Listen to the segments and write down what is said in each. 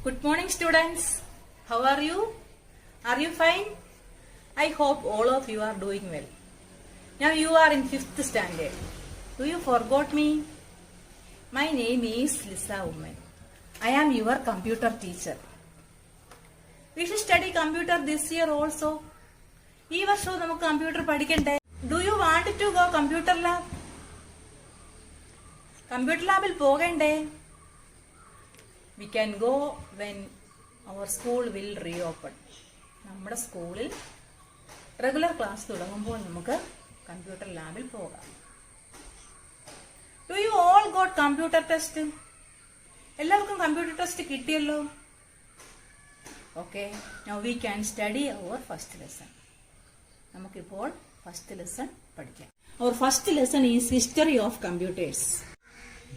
Good morning, students. How are you? Are you fine? I hope all of you are doing well. Now you are in 5th standard. Do you forgot me? My name is Lisa Umman. I am your computer teacher. We should study computer this year also. ഈ വർഷവും നമുക്ക് computer പഠിക്കണ്ടേ? Do you want to go computer lab? Computer ലാബിൽ പോകണ്ടേ? We can go when our school will reopen. നമ്മുടെ സ്കൂളിൽ regular class തുടങ്ങുമ്പോൾ നമുക്ക് കമ്പ്യൂട്ടർ ലാബിൽ പോകാം. Do you all got computer test? എല്ലാവർക്കും കമ്പ്യൂട്ടർ ടെസ്റ്റ് കിട്ടിയല്ലോ. Okay, now we can study our first lesson. നമുക്കിപ്പോൾ ഫസ്റ്റ് ലെസൺ പഠിക്കാം. Our first lesson is history of computers.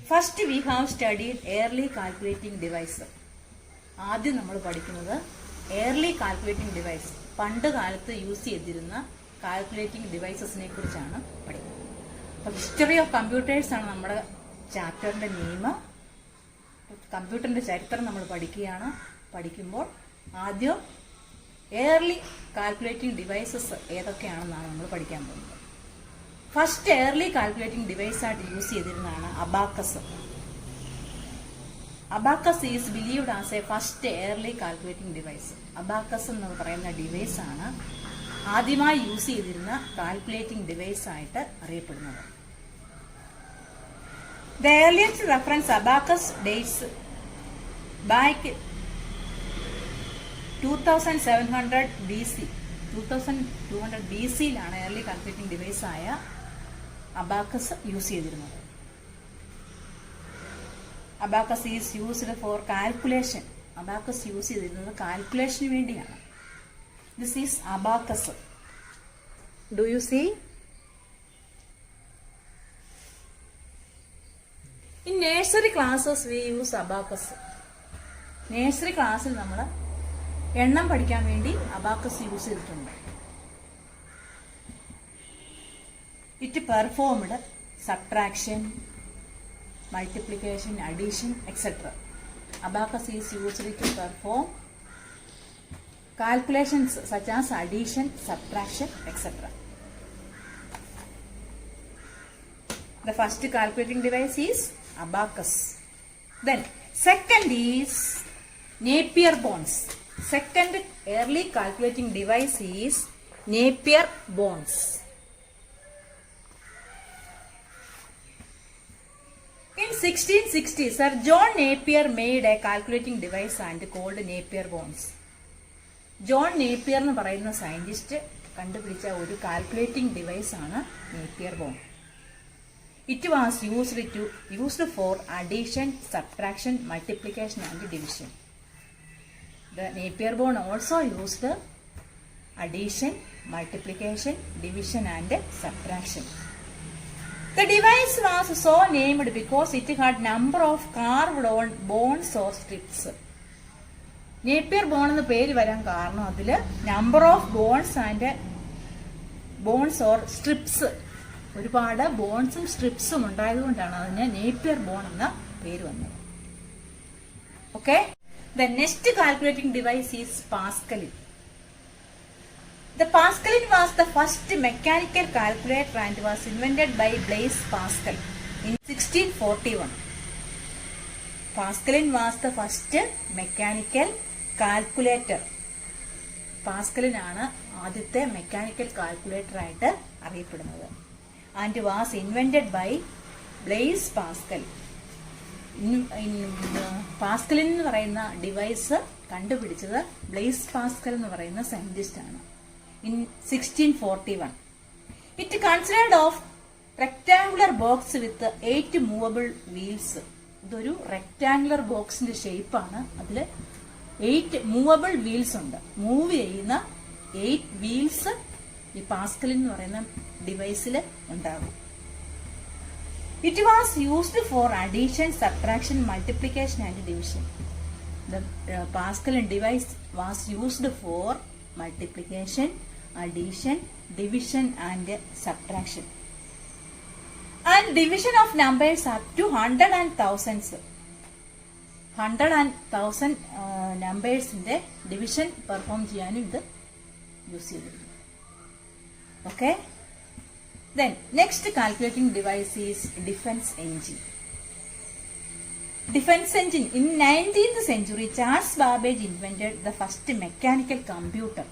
First we have studied early calculating device. ആദ്യം നമ്മൾ പഠിക്കുന്നത് early calculating device. പണ്ട് കാലത്ത് use ചെയ്തിരുന്ന കാൽക്കുലേറ്റിംഗ് ഡിവൈസസിനെ കുറിച്ചാണ് പഠിക്കുന്നത്. അപ്പോൾ ഹിസ്റ്ററി ഓഫ് കമ്പ്യൂട്ടേഴ്സ് ആണ് നമ്മുടെ ചാപ്റ്ററിന്റെ നെയിം. കമ്പ്യൂട്ടറിന്റെ ചരിത്രം നമ്മൾ പഠിക്കുമ്പോൾ ആദ്യം early calculating devices ഏതൊക്കെയാണെന്നാണ് നമ്മൾ പഠിക്കാൻ പോകുന്നത്. ഫസ്റ്റ് early calculating device ആയിട്ട് യൂസ് ചെയ്തിരുന്നതാണ് abacus. Abacus is believed as a first early calculating device. Abacus എന്ന് പറയുന്ന ഡിവൈസ് ആണ് ആദ്യമായി യൂസ് ചെയ്തിരുന്ന കാൽക്കുലേറ്റിംഗ് ഡിവൈസ് ആയിട്ട് അറിയപ്പെടുന്നത്. The earliest reference abacus dates back 2700 BC. 2200 BCയിലാണ് early calculating device ആയ അബാക്കസ് യൂസ് ചെയ്തിരുന്നത്. Abacus is used for calculation. അബാക്കസ് യൂസ് ചെയ്തിരുന്നത് കാൽക്കുലേഷന് വേണ്ടിയാണ്. This is abacus. Do you see? In nursery classes we use abacus. Nursery ക്ലാസ്സിൽ നമ്മൾ എണ്ണം പഠിക്കാൻ വേണ്ടി അബാക്കസ് യൂസ് ചെയ്തിട്ടുണ്ട്. It performed subtraction, multiplication, addition, etc. Abacus is used to perform calculations such as addition, subtraction, etc. The first calculating device is abacus. Then second is Napier bones. Second early calculating device is Napier bones. In 1660, Sir John Napier made a calculating device and called Napier bones. John Napier എന്ന് പറയുന്ന scientist കണ്ടുപിടിച്ച ഒരു calculating device ആണ് Napier bone. It was used for addition, subtraction, multiplication and division. The Napier bone also used addition, multiplication, division and subtraction. The device was so named because it had number of carved on bones or strips. Napier bone എന്ന പേര് വരാൻ കാരണം അതിൽ number of bones or strips, ഒരുപാട് ബോൺസും സ്ട്രിപ്സും ഉണ്ടായതുകൊണ്ടാണ് അതിന് Napier bone എന്ന പേര് വന്നത്. Okay, the next calculating device is Pascalin. The Pascalin was the first mechanical calculator and was invented by Blaise Pascal in 1641. Pascalin was the first mechanical calculator. Pascalin ആണ് ആദ്യത്തെ mechanical calculator ആയിട്ട് അറിയപ്പെടുന്നത്. And was invented by Blaise Pascal. Pascaline എന്ന് പറയുന്ന device കണ്ടുപിടിച്ചത് Blaise Pascal എന്ന് പറയുന്ന scientist ആണ്. In 1641. It consisted of rectangular box with 8 movable wheels. ഇതൊരു റെക്ടാങ്കുലർ ബോക്സിന്റെ ഷേപ്പാണ്. അതിൽ 8 മൂവബിൾ വീൽസ് ഉണ്ട്. മൂവ് ചെയ്യുന്ന 8 വീൽസ് ഈ പാസ്കലിൻ എന്ന് പറയുന്ന ഡിവൈസിൽ ഉണ്ടാകും. It was used for addition, subtraction, multiplication and division. The Pascalin device was used for multiplication, addition, division and subtraction. And division of numbers up to 100 and thousands. 100 and 1000 നമ്പേഴ്സിന്റെ division perform ചെയ്യാനും ഇത് use ചെയ്തിരുന്നു. Okay, then next calculating device is defence engine. Defense engine. In 19th century, Charles Babbage invented the first mechanical computer.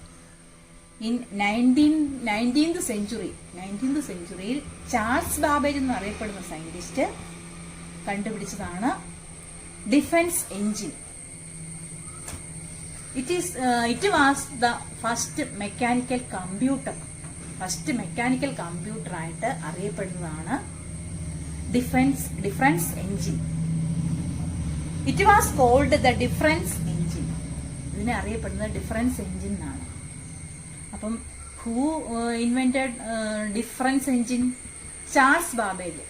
In 19th century, Charles Babbage എന്ന് അറിയപ്പെടുന്ന scientist കണ്ടുപിടിച്ചതാണ് difference engine. It was the first mechanical computer. ആയിട്ട് അറിയപ്പെടുന്നതാണ് difference engine. It was called the difference engine. ഇതിനെ അറിയപ്പെടുന്നത് difference engine എന്നാണ്. അപ്പം who invented difference engine? Charles Babbage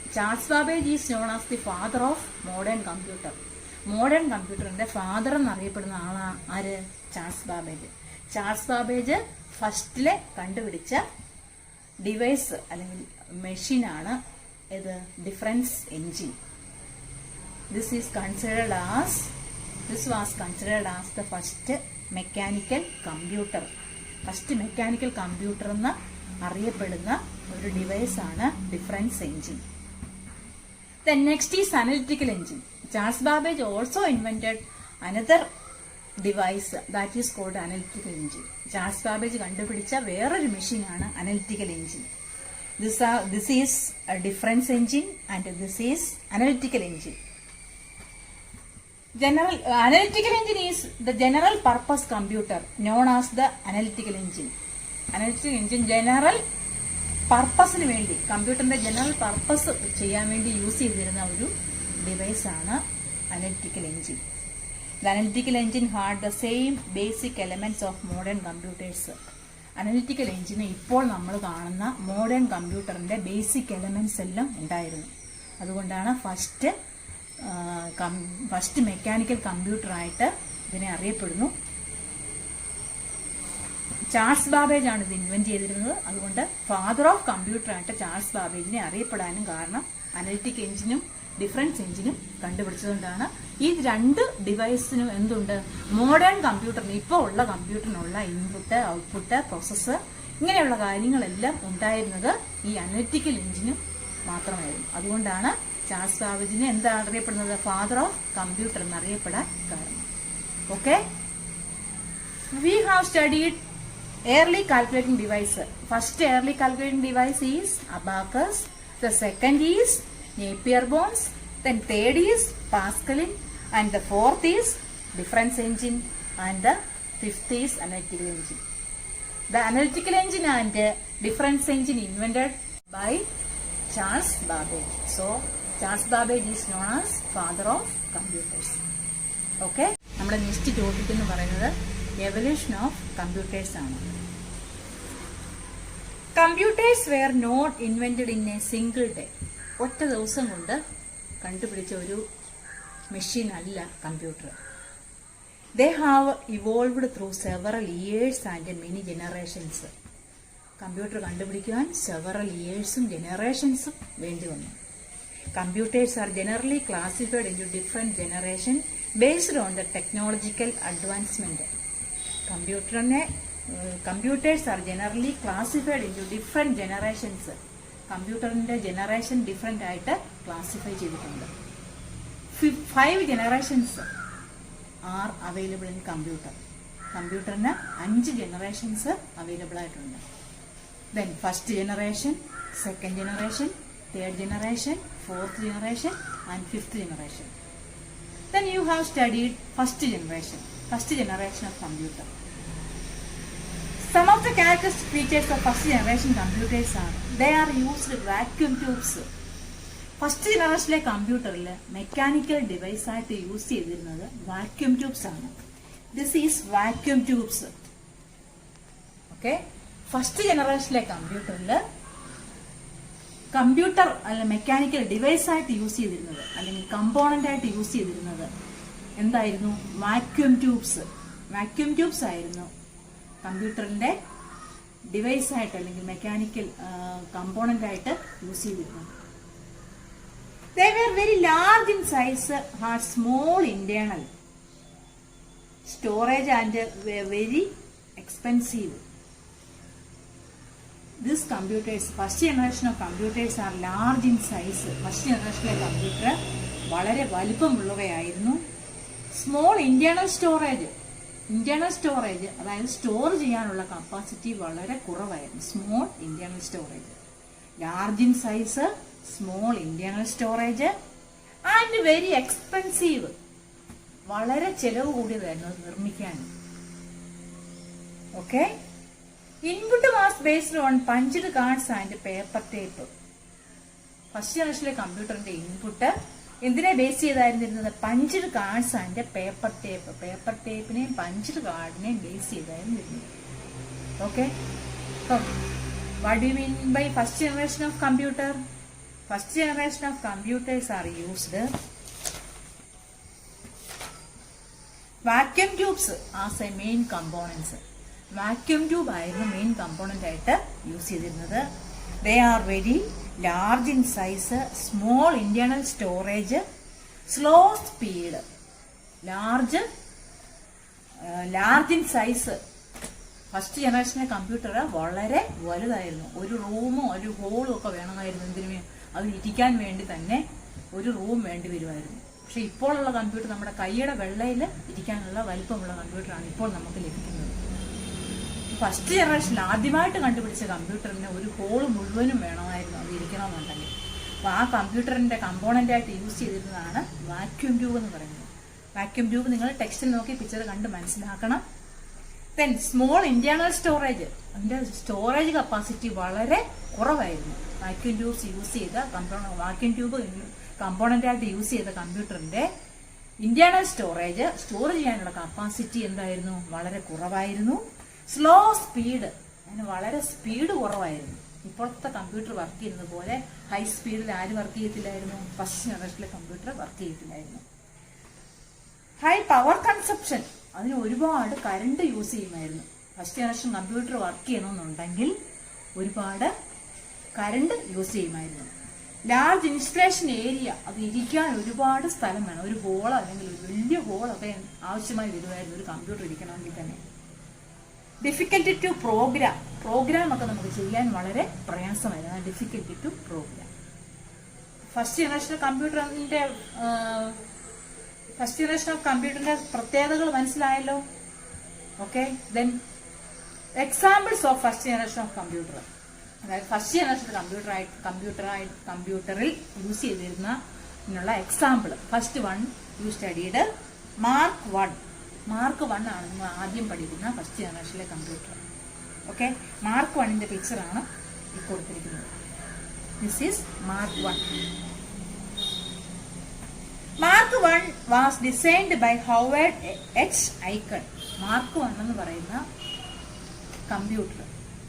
is known as the father of modern computer. Modern കമ്പ്യൂട്ടറിന്റെ father എന്നറിയപ്പെടുന്ന ആളാണ് ആര്? ചാൾസ് ബാബേജ് ഫസ്റ്റിലെ കണ്ടുപിടിച്ച ഡിവൈസ് അല്ലെങ്കിൽ മെഷീനാണ് ഇത് difference engine. This was considered as the first mechanical computer. എന്ന് അറിയപ്പെടുന്ന ഒരു ഡിവൈസ് ആണ് difference engine. Then next is analytical engine. Charles Babbage also invented another device that is called analytical engine. Charles Babbage കണ്ടുപിടിച്ച വേറൊരു മെഷീനാണ് analytical engine. This is a difference engine and this is analytical engine. Analytical engine is the general purpose computer known as the analytical engine. Analytical engine general പർപ്പസിന് വേണ്ടി, കമ്പ്യൂട്ടറിന്റെ general purpose ചെയ്യാൻ വേണ്ടി use ചെയ്തിരുന്ന ഒരു ഡിവൈസ് ആണ് analytical engine. The analytical engine had the same basic elements of modern computers. Analytical എഞ്ചിന് ഇപ്പോൾ നമ്മൾ കാണുന്ന മോഡേൺ കമ്പ്യൂട്ടറിന്റെ ബേസിക് എലമെന്റ്സ് എല്ലാം ഉണ്ടായിരുന്നു. അതുകൊണ്ടാണ് ഫസ്റ്റ് മെക്കാനിക്കൽ കമ്പ്യൂട്ടർ ആയിട്ട് ഇതിനെ അറിയപ്പെടുന്നു. ചാൾസ് ബാബേജ് ആണ് ഇത് ഇൻവെന്റ് ചെയ്തിരുന്നത്. അതുകൊണ്ട് ഫാദർ ഓഫ് കമ്പ്യൂട്ടർ ആയിട്ട് ചാൾസ് ബാബേജിനെ അറിയപ്പെടാനും കാരണം അനലിറ്റിക് എഞ്ചിനും ഡിഫറൻസ് എഞ്ചിനും കണ്ടുപിടിച്ചതുകൊണ്ടാണ്. ഈ രണ്ട് ഡിവൈസിനും എന്തുണ്ട്? മോഡേൺ കമ്പ്യൂട്ടറിന്, ഇപ്പോൾ ഉള്ള കമ്പ്യൂട്ടറിനുള്ള ഇൻപുട്ട്, ഔട്ട്പുട്ട്, പ്രോസസ്സർ, ഇങ്ങനെയുള്ള കാര്യങ്ങളെല്ലാം ഉണ്ടായിരുന്നത് ഈ അനലിറ്റിക്കൽ എഞ്ചിനും മാത്രമായിരുന്നു. അതുകൊണ്ടാണ് ചാൾസ് ബാബേജിനെ എന്താ അറിയപ്പെടുന്നത്? ഫാദർ ഓഫ് കമ്പ്യൂട്ടർ എന്നറിയപ്പെടാൻ കാരണം. Okay, we have studied early calculating device. First early calculating device is abacus. The second is Napier-Bones. Then third is Pascaline. And the fourth is difference engine. And the fifth is analytical engine. The analytical engine and difference engine invented by Charles Babbage. So Charles Babbage is known as father of computers. Okay. നമ്മുടെ next topic എന്ന് പറയുന്നത് evolution of computers ആണ്. Computers were not invented in a single day. ഒറ്റ ദിവസം കൊണ്ട് കണ്ടുപിടിച്ച ഒരു machine അല്ല computer. They have evolved through several years and many generations. Computer കണ്ടുപിടിക്കുവാൻ സെവറൽ ഇയേഴ്സും ജനറേഷൻസും വേണ്ടി വന്നു. Computers are generally classified into different generation based on the technological advancement. Computers are generally classified into different generations. കമ്പ്യൂട്ടറിന്റെ generation different ആയിട്ട് classify ചെയ്തിട്ടുണ്ട്. 5 generations are available in computer. കമ്പ്യൂട്ടറിന് 5 generations available ആയിട്ടുണ്ട്. Then first generation, second generation, third generation, fourth generation and fifth generation. Then you have studied first generation of computer. Some of the characteristic features of first generation computers are they are used vacuum tubes. First ജനറേഷനിലെ കമ്പ്യൂട്ടറിൽ mechanical device ആയിട്ട് use ചെയ്തിരുന്നത് vacuum tubes ആണ്. This is vacuum tubes. Okay, first ജനറേഷനിലെ കമ്പ്യൂട്ടറിൽ computer അല്ല mechanical device ആയിട്ട് use ചെയ്തിരുന്നത് അല്ലെങ്കിൽ കമ്പോണന്റ് ആയിട്ട് യൂസ് ചെയ്തിരുന്നത് എന്തായിരുന്നു? Vacuum tubes. വാക്യൂം ട്യൂബ്സ് ആയിരുന്നു കമ്പ്യൂട്ടറിന്റെ ഡിവൈസ് ആയിട്ട് അല്ലെങ്കിൽ മെക്കാനിക്കൽ കമ്പോണന്റ് ആയിട്ട് യൂസ് ചെയ്തിരുന്നത്. They were very large in size, had small storage and very expensive. These computers, first generation of computers are large in size. First generation computer വളരെ വലിപ്പമുള്ളവയായിരുന്നു. Small internal storage അതായത് store ചെയ്യാനുള്ള capacity വളരെ കുറവായിരുന്നു. Small internal storage. Large in size, small internal storage and very expensive. വളരെ ചെലവ് കൂടിയതായിരുന്നു അത് നിർമ്മിക്കാൻ. Okay. Input was based on punched cards and paper tape. First ജനറേഷനിലെ കമ്പ്യൂട്ടറിന്റെ ഇൻപുട്ട് എന്തിനെ ബേസ് ചെയ്തായിരുന്നിരുന്നത്? Punched cards and paper tape. Paper ടേപ്പിനെയും പഞ്ച്ഡ് കാർഡിനെയും ബേസ് ചെയ്തായിരുന്നു ഇരുന്നത്. Okay. What do you mean by first generation of computer? First generation of computers are used vacuum tubes as a main components. Vacuum tube ആയിരുന്നു main component ആയിട്ട് use ചെയ്തിരുന്നത്. They are very large in size, small internal storage, slow speed. Large in size. First ജനറേഷനിലെ computer വളരെ വലുതായിരുന്നു. ഒരു റൂമോ ഒരു ഹോളും ഒക്കെ വേണമായിരുന്നു. എന്തിനു? അത് ഇരിക്കാൻ വേണ്ടി തന്നെ ഒരു റൂം വേണ്ടി വരുമായിരുന്നു. പക്ഷെ ഇപ്പോഴുള്ള കമ്പ്യൂട്ടർ നമ്മുടെ കൈയുടെ വെള്ളയിൽ ഇരിക്കാനുള്ള വലിപ്പമുള്ള കമ്പ്യൂട്ടറാണ് ഇപ്പോൾ നമുക്ക് ലഭിക്കുന്നത്. ഫസ്റ്റ് ജനറേഷനിൽ ആദ്യമായിട്ട് കണ്ടുപിടിച്ച കമ്പ്യൂട്ടറിന് ഒരു ഹോള് മുഴുവനും വേണമായിരുന്നു അത് ഇരിക്കണമെന്നുണ്ടെങ്കിൽ. അപ്പോൾ ആ കമ്പ്യൂട്ടറിന്റെ കമ്പോണന്റ് ആയിട്ട് യൂസ് ചെയ്തിരുന്നതാണ് വാക്യൂം ട്യൂബ് എന്ന് പറയുന്നത്. വാക്യൂം ട്യൂബ് നിങ്ങൾ ടെക്സ്റ്റിൽ നോക്കി പിക്ചർ കണ്ട് മനസ്സിലാക്കണം. Then small internal storage. അതിന്റെ സ്റ്റോറേജ് കപ്പാസിറ്റി വളരെ കുറവായിരുന്നു. വാക്യൂം ട്യൂബ്സ് യൂസ് ചെയ്ത വാക്യൂം ട്യൂബ് കമ്പോണന്റ് ആയിട്ട് യൂസ് ചെയ്ത കമ്പ്യൂട്ടറിന്റെ ഇന്റേണൽ സ്റ്റോറേജ്, സ്റ്റോർ ചെയ്യാനുള്ള കപ്പാസിറ്റി എന്തായിരുന്നു? വളരെ കുറവായിരുന്നു. സ്ലോ സ്പീഡ്, അതിന് വളരെ സ്പീഡ് കുറവായിരുന്നു. ഇപ്പോഴത്തെ കമ്പ്യൂട്ടർ വർക്ക് ചെയ്യുന്നത് പോലെ ഹൈ സ്പീഡിൽ ആര് വർക്ക് ചെയ്യത്തില്ലായിരുന്നു? ഫസ്റ്റ് ജനറേഷനിലെ കമ്പ്യൂട്ടർ വർക്ക് ചെയ്യത്തില്ലായിരുന്നു. ഹൈ പവർ കൺസപ്ഷൻ, അതിന് ഒരുപാട് കറണ്ട് യൂസ് ചെയ്യുമായിരുന്നു. ഫസ്റ്റ് ജനറേഷൻ കമ്പ്യൂട്ടർ വർക്ക് ചെയ്യണമെന്നുണ്ടെങ്കിൽ ഒരുപാട് കറണ്ട് യൂസ് ചെയ്യുമായിരുന്നു. ലാർജ് ഇൻസ്റ്റലേഷൻ ഏരിയ, അത് ഇരിക്കാൻ ഒരുപാട് സ്ഥലം വേണം. ഒരു ഹോൾ അല്ലെങ്കിൽ ഒരു വലിയ ഹോളൊക്കെ ആവശ്യമായി വരുമായിരുന്നു ഒരു കമ്പ്യൂട്ടർ ഇരിക്കണമെങ്കിൽ തന്നെ. ഡിഫിക്കൽട്ടി ടു പ്രോഗ്രാം ഒക്കെ നമുക്ക് ചെയ്യാൻ വളരെ പ്രയാസമായിരുന്നു. Difficulty to program. First generation of കമ്പ്യൂട്ടറിന്റെ പ്രത്യേകതകൾ മനസ്സിലായല്ലോ. ഓക്കെ. Then examples of first generation of computer. അതായത് ഫസ്റ്റ് ജനറേഷൻ കമ്പ്യൂട്ടറിൽ യൂസ് ചെയ്തിരുന്ന example. First one you studied Mark 1 ആണ് നിങ്ങൾ ആദ്യം പഠിക്കുന്ന ഫസ്റ്റ് ജനറേഷനിലെ കമ്പ്യൂട്ടർ. ഓക്കെ. മാർക്ക് 1ന്റെ പിക്ചറാണ് ഈ കൊടുത്തിരിക്കുന്നത്. This is Mark 1. Mark 1 was designed by Howard H Aiken. Mark 1 എന്ന് പറയുന്ന കമ്പ്യൂട്ടർ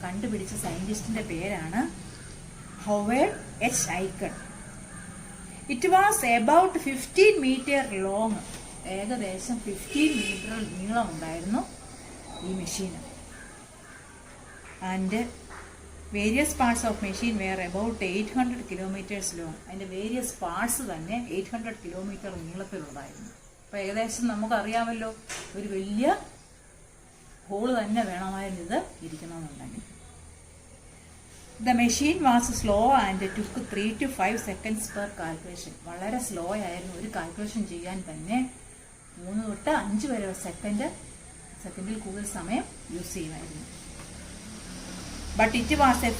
കണ്ടുപിടിച്ച സയന്റിസ്റ്റിന്റെ പേരാണ് Howard H icon. It was about 15 metre long. ഏകദേശം 15 മീറ്റർ നീളം ഉണ്ടായിരുന്നു ഈ മെഷീന്. And various parts of machine were about 800 kilometres long. അതിന്റെ വേരിയസ് പാർട്സ് തന്നെ 800 കിലോമീറ്റർ നീളത്തിലുണ്ടായിരുന്നു. അപ്പൊ ഏകദേശം നമുക്കറിയാമല്ലോ ഒരു വലിയ ഹോള് തന്നെ വേണമായിരുന്നു ഇത് ഇരിക്കണമെന്നുണ്ടെങ്കിൽ. The machine was slow and took 3 to 5 seconds per calculation. വളരെ സ്ലോ ആയിരുന്നു. ഒരു കാൽക്കുലേഷൻ ചെയ്യാൻ തന്നെ 3 തൊട്ട് 5 വരെ സെക്കൻഡിൽ കൂടുതൽ സമയം യൂസ് ചെയ്യുമായിരുന്നു. But it was A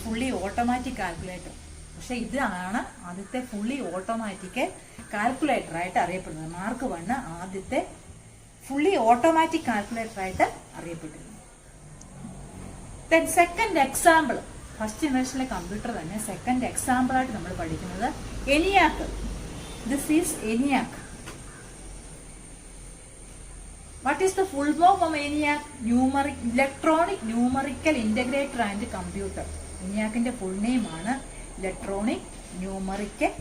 fully automatic calculator. പക്ഷെ ഇതാണ് ആദ്യത്തെ ഫുള്ളി ഓട്ടോമാറ്റിക് കാൽക്കുലേറ്റർ ആയിട്ട് അറിയപ്പെടുന്നത്. മാർക്ക് 1 ആദ്യത്തെ ഫുള്ളി ഓട്ടോമാറ്റിക് കാൽക്കുലേറ്റർ ആയിട്ട് അറിയപ്പെട്ടിരുന്നു. Then second example. ഫസ്റ്റ് ജനറേഷനിലെ കമ്പ്യൂട്ടർ തന്നെ സെക്കൻഡ് എക്സാമ്പിൾ ആയിട്ട് നമ്മൾ പഠിക്കുന്നത് ENIAC. This is ENIAC. What is the full form of ENIAC? Electronic numerical integrator and computer. ENIACന്റെ ഫുൾ നെയിം ആണ് electronic numerical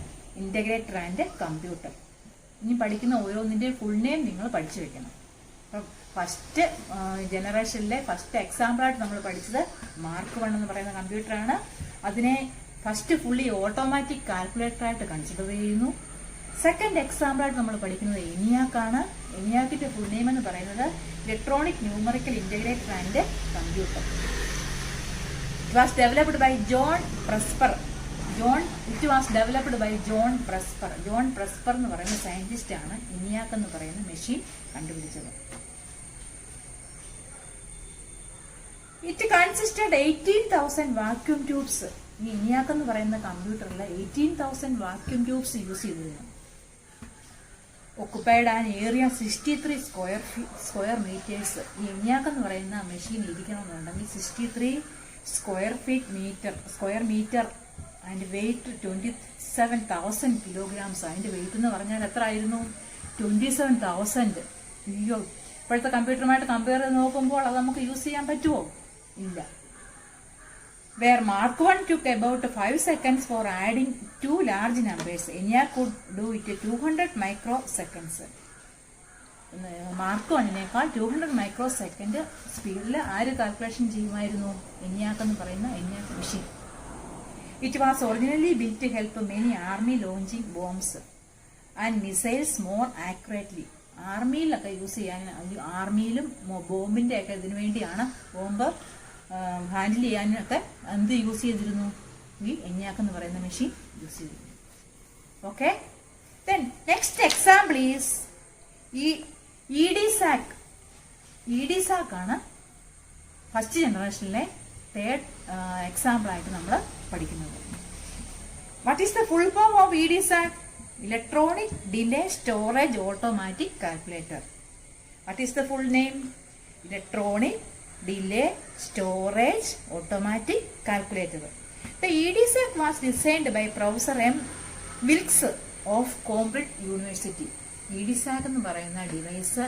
integrator and computer. ഇനി പഠിക്കുന്ന ഓരോന്നിന്റെ ഫുൾ നെയിം നിങ്ങൾ പഠിച്ചു വെക്കണം. അപ്പം ഫസ്റ്റ് ജനറേഷനിലെ ഫസ്റ്റ് എക്സാമ്പിൾ ആയിട്ട് നമ്മൾ പഠിച്ചത് മാർക്ക് 1 എന്ന് പറയുന്ന കമ്പ്യൂട്ടറാണ്. അതിനെ ഫസ്റ്റ് ഫുള്ളി ഓട്ടോമാറ്റിക് കാൽക്കുലേറ്റർ ആയിട്ട് കൺസിഡർ ചെയ്യുന്നു. സെക്കൻഡ് എക്സാമ്പിൾ ആയിട്ട് നമ്മൾ പഠിക്കുന്നത് ENIAC ആണ്. ENIACന്റെ ഫുൾ നെയിം എന്ന് പറയുന്നത് electronic numerical integrator and computer. It was developed by John Presper. John Presper എന്ന് പറയുന്ന സയന്റിസ്റ്റ് ആണ് ENIAC എന്ന് പറയുന്ന മെഷീൻ കണ്ടുപിടിച്ചത്. It consisted 18,000 vacuum tubes. ഈ ENIAC എന്ന് പറയുന്ന കമ്പ്യൂട്ടറിൽ 18,000 വാക്യൂം ട്യൂബ്സ് യൂസ് ചെയ്തിരുന്നു. Occupied an area 63 square metres. ഈ ENIAC എന്ന് പറയുന്ന മെഷീൻ ഇരിക്കണമെന്നുണ്ടെങ്കിൽ 63 സ്ക്വയർ മീറ്റർ അതിന്റെ വെയിറ്റ് 27,000 കിലോഗ്രാംസ്. അതിന്റെ വെയിറ്റ് എന്ന് പറഞ്ഞാൽ എത്ര ആയിരുന്നു? 27,000. അയ്യോ, ഇപ്പോഴത്തെ കമ്പ്യൂട്ടറുമായിട്ട് കമ്പയർ ചെയ്ത് നോക്കുമ്പോൾ അത് നമുക്ക് യൂസ് ചെയ്യാൻ പറ്റുമോ? ഇല്ല. Where Mark I took about 5 seconds for adding two large numbers, ENIAC could do it 200 microseconds. മാർക്ക് 1നേക്കാൾ 200 മൈക്രോ സെക്കൻഡ് സ്പീഡിൽ ആര് കാൽക്കുലേഷൻ ചെയ്യുമായിരുന്നു? ENIAC എന്ന് പറയുന്ന ENIAC machine. It was originally built to help many army launching bombs and missiles more accurately. ആർമിയിലൊക്കെ use ചെയ്യാൻ, ആർമിയിലും ബോംബിന്റെ ഒക്കെ ഇതിനു വേണ്ടിയാണ് ബോംബ് ഹാൻഡിൽ ചെയ്യാനൊക്കെ എന്ത് യൂസ് ചെയ്തിരുന്നു? ഈ ENIAC എന്ന് പറയുന്ന മെഷീൻ യൂസ് ചെയ്തിരുന്നു. Okay, then next example is EDSAC. EDSAC ആണ് ഫസ്റ്റ് ജനറേഷനിലെ തേർഡ് എക്സാമ്പിൾ ആയിട്ട് നമ്മൾ പഠിക്കുന്നത്. What is the full form of EDSAC? Electronic delay storage automatic calculator. What is the full നെയിം? Electronic delay storage automatic calculator. The EDSAC was designed by Professor M. Wilks of Cambridge University. EDSAC എന്ന് പറയുന്ന device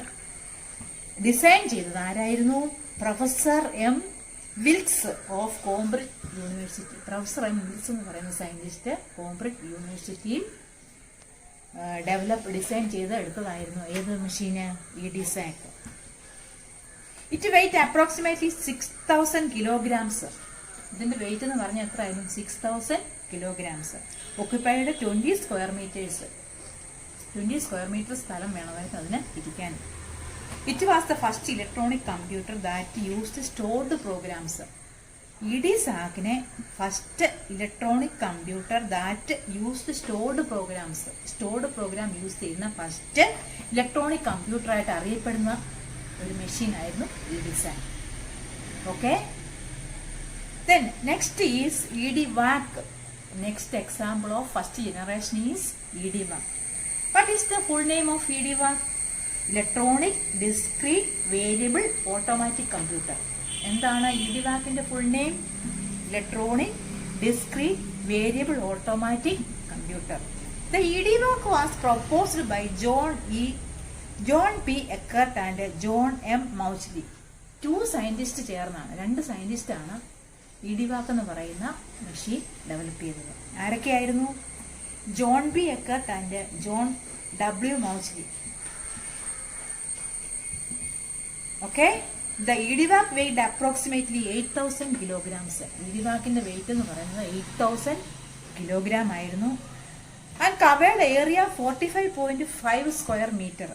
design ചെയ്തത് ആരായിരുന്നു? Professor M. Wilkes of Cambridge University. Professor M. Wilkes എന്ന് പറയുന്ന scientist Cambridge യൂണിവേഴ്സിറ്റിയിൽ design ചെയ്ത് എടുത്തതായിരുന്നു ഏത് മെഷീന്? EDSAC. It weight approximately 6,000 kilograms. ഇതിന്റെ വെയിറ്റ് എന്ന് പറഞ്ഞാൽ എത്ര ആയിരുന്നു? 6,000 kilograms. Occupied 20 square metres. 20 square metre സ്ഥലം വേണമായിരുന്നു അതിന് ഇരിക്കാൻ. It was the first electronic computer that used stored programs. EDSACനെ first electronic computer that used stored programs. Stored program use ചെയ്യുന്ന ഫസ്റ്റ് ഇലക്ട്രോണിക് കമ്പ്യൂട്ടർ ആയിട്ട് അറിയപ്പെടുന്ന ഒരു മെഷീൻ ആയിരുന്നു EDSAC. Okay, then next is EDVAC. Next example of first generation is EDVAC. What is the full name of EDVAC? Electronic Discrete Variable Automatic Computer. എന്താണ് EDVACന്റെ ഫുൾ നെയിം? Electronic discrete variable automatic computer. The EDVAC was proposed by John P. Eckert and John M. Mauchly. Two scientists ചേർന്നാണ്, രണ്ട് scientist ആണ് EDVAC എന്ന് പറയുന്ന machine develop ചെയ്തത്. ആരൊക്കെയായിരുന്നു? John B Eckert and John W. Mauchly. Okay, the EDVAC weight approximately 8,000 kilograms. EDVACന്റെ weight എന്ന് പറയുന്നത് 8,000 കിലോഗ്രാം ആയിരുന്നു. And covered area 45.5 square metre.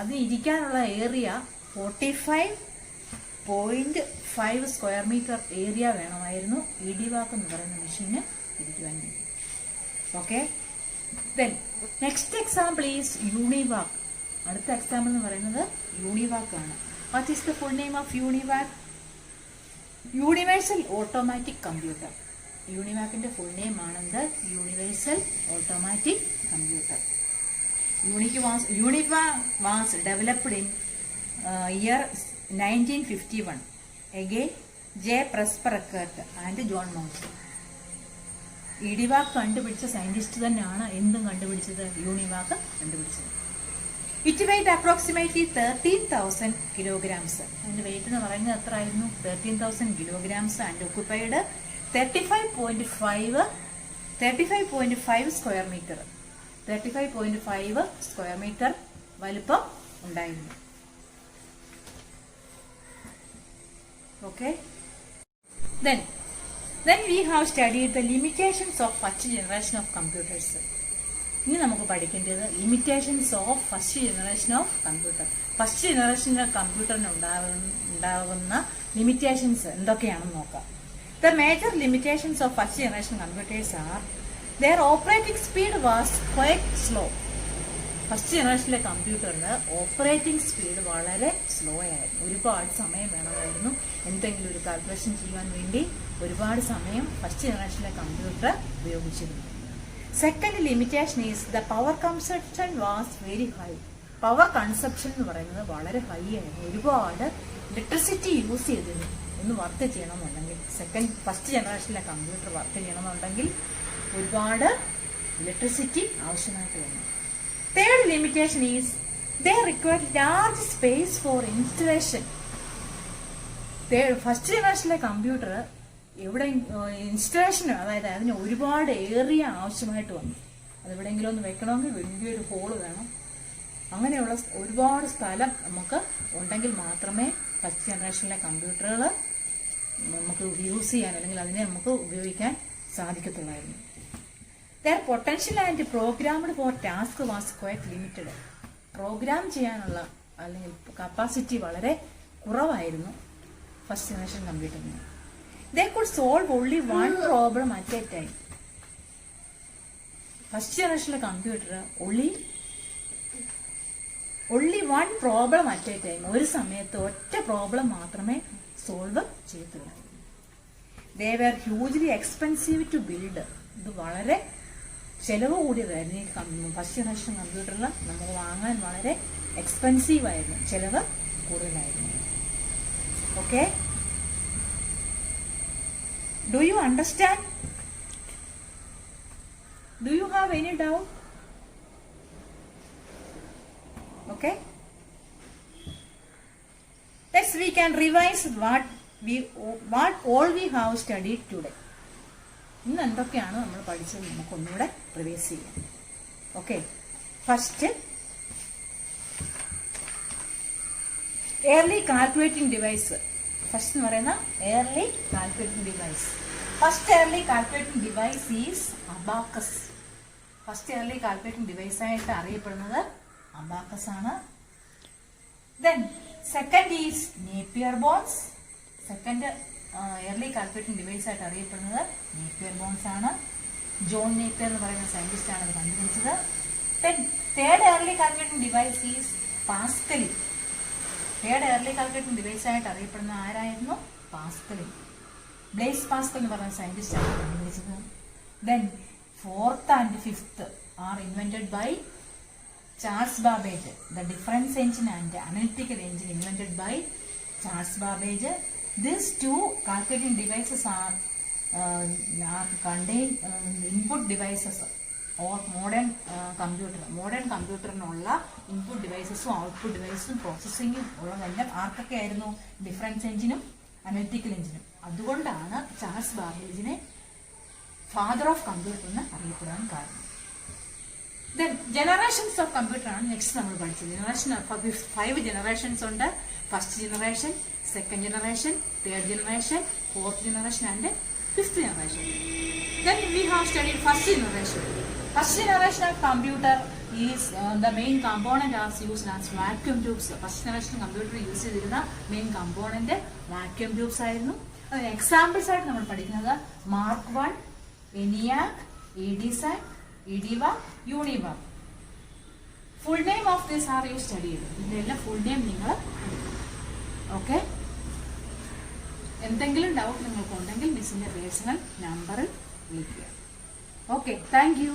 അതിന് ഇരിക്കാനുള്ള ഏരിയ 45.5 സ്ക്വയർ മീറ്റർ ഏരിയ വേണമായിരുന്നു EDVAC എന്ന് പറയുന്ന മെഷീന് ഇരിക്കുവാൻ വേണ്ടി. Okay, then next example is UNIVAC. അടുത്ത എക്സാമ്പിൾ എന്ന് പറയുന്നത് UNIVAC ആണ്. What is the full name of UNIVAC? Universal automatic computer. UNIVACന്റെ ഫുൾ നെയിം ആണെന്ത്? Universal automatic computer. UNIVAC was developed in year 1951. Again, J. Presper Eckert and John Mauchly. EDVAC കണ്ടുപിടിച്ച സയന്റിസ്റ്റ് തന്നെയാണ് എന്തും കണ്ടുപിടിച്ചത്? UNIVAC കണ്ടുപിടിച്ചത്. It weight approximately 13,000 kilograms. അതിന്റെ weight എന്ന് പറയുന്നത് എത്ര ആയിരുന്നു? 13,000 kilograms. And occupied 35.5 square metre. 35.5 square metre വലുപ്പം ഉണ്ടായിരുന്നു. Okay, then we have studied the limitations of first generation of computers. ഇനി നമുക്ക് പഠിക്കേണ്ടത് limitations of first generation of computer. First ജനറേഷനിലെ കമ്പ്യൂട്ടറിന് ഉണ്ടാകുന്ന ലിമിറ്റേഷൻസ് എന്തൊക്കെയാണെന്ന് നോക്കാം. The major limitations of first generation computers are their operating speed was quite slow. First ജനറേഷനിലെ കമ്പ്യൂട്ടറിന് ഓപ്പറേറ്റിംഗ് സ്പീഡ് വളരെ സ്ലോ ആയിരുന്നു. ഒരുപാട് സമയം വേണമായിരുന്നു എന്തെങ്കിലും ഒരു കാൽക്കുലേഷൻ ചെയ്യാൻ വേണ്ടി. ഒരുപാട് സമയം ഫസ്റ്റ് ജനറേഷനിലെ കമ്പ്യൂട്ടർ ഉപയോഗിച്ചിരുന്നു. Second limitation is the power consumption was very high. Power consumption എന്ന് പറയുന്നത് വളരെ ഹൈ ആയിരുന്നു. ഒരുപാട് ഇലക്ട്രിസിറ്റി യൂസ് ചെയ്തിരുന്നു. ഒന്ന് വർക്ക് ചെയ്യണമെന്നുണ്ടെങ്കിൽ, ഫസ്റ്റ് ജനറേഷനിലെ കമ്പ്യൂട്ടർ വർക്ക് ചെയ്യണമെന്നുണ്ടെങ്കിൽ ഒരുപാട് ഇലക്ട്രിസിറ്റി ആവശ്യമായിട്ട് വന്നു. Third limitation is they required large space for installation. First ജനറേഷനിലെ കമ്പ്യൂട്ടർ എവിടെ ഇൻസ്റ്റലേഷൻ, അതായത് അതിന് ഒരുപാട് ഏരിയ ആവശ്യമായിട്ട് വന്നു. അതെവിടെയെങ്കിലും ഒന്ന് വെക്കണമെങ്കിൽ വലിയൊരു ഹോള് വേണം. അങ്ങനെയുള്ള ഒരുപാട് സ്ഥലം നമുക്ക് ഉണ്ടെങ്കിൽ മാത്രമേ ഫസ്റ്റ് ജനറേഷനിലെ കമ്പ്യൂട്ടറുകൾ നമുക്ക് യൂസ് ചെയ്യാൻ, അല്ലെങ്കിൽ അതിനെ നമുക്ക് ഉപയോഗിക്കാൻ സാധിക്കത്തുള്ളായിരുന്നു. Their potential and programmed for task was quite limited. Program ചെയ്യാനുള്ള അല്ലെങ്കിൽ കപ്പാസിറ്റി വളരെ കുറവായിരുന്നു ഫസ്റ്റ് ജനറേഷൻ കമ്പ്യൂട്ടറിന്. They could solve only one problem at a time. First ജനറേഷനിലെ computer only one problem at a time. ഒരു സമയത്ത് ഒറ്റ പ്രോബ്ലം മാത്രമേ സോൾവ് ചെയ്യത്തുള്ളൂ. They were hugely expensive to build. ഇത് വളരെ ചെലവ് കൂടിയതായിരുന്നു. ഈ ഫസ്റ്റ് ജനറേഷൻ കമ്പ്യൂട്ടറിൽ നമുക്ക് വാങ്ങാൻ വളരെ എക്സ്പെൻസീവ് ആയിരുന്നു, ചെലവ് കൂടുതലായിരുന്നു. Okay, do you understand? Do you have any doubt? Okay, next we can revise what all we have studied today. ഇന്ന് എന്തൊക്കെയാണ് നമ്മൾ പഠിച്ചത് നമുക്ക് ഒന്നുകൂടെ റിവൈസ് ചെയ്യാം. Okay, first early calculating device. First എന്ന് പറയുന്ന early calculating device. First early calculating device is abacus. First early calculating device ആയിട്ട് അറിയപ്പെടുന്നത് അബാക്കസ് ആണ്. Then second is Napier bones. Second early calculating device ആയിട്ട് അറിയപ്പെടുന്നത് Napier bones ആണ്. John Napier എന്ന് പറയുന്ന സയന്റിസ്റ്റ് ആണ് അത് കണ്ടുപിടിച്ചത്. Then third early calculating device is Pascal. Third early calculating device ആയിട്ട് അറിയപ്പെടുന്ന ആരായിരുന്നു? പാസ്കൽ. ബ്ലേസ് പാസ്കൽ എന്ന് പറയുന്ന സയന്റിസ്റ്റ് ആണ് കണ്ടുപിടിച്ചത്. Then fourth and fifth are invented by Charles Babbage. The difference engine and the analytical engine invented by Charles Babbage. These two calculating devices are contain input devices or modern computer. Modern computerനുള്ള input devices output devices processing ഉള്ളതെല്ലാം ആർക്കൊക്കെ ആയിരുന്നു? Difference എഞ്ചിനും analytical എഞ്ചിനും. അതുകൊണ്ടാണ് Charles ബാബേജിനെ father of computer എന്ന് അറിയപ്പെടാൻ കാരണം. Then generations of computer ആണ് നെക്സ്റ്റ് നമ്മൾ പഠിച്ചത്. ജനറേഷൻ 5 ജനറേഷൻസ് ഉണ്ട്. First generation, second generation, third generation, fourth generation and fifth generation. Then we have studied first generation. First generation of computer is the main component as used as vacuum tubes. First generation computer use ചെയ്തിരുന്ന main component vacuum tubes ആയിരുന്നു. അതിന് examples ആയിട്ട് നമ്മൾ പഠിക്കുന്നത് mark 1, ENIAC, EDSAC, EDIVA, UNIVA. Full name of this are you studied. ഇതിന്റെ full name നിങ്ങൾ okay. എന്തെങ്കിലും doubt നിങ്ങൾക്ക് ഉണ്ടെങ്കിൽ മിസ്സിന്റെ പേഴ്സണൽ നമ്പറിൽ വിളിക്കുക. Okay, thank you.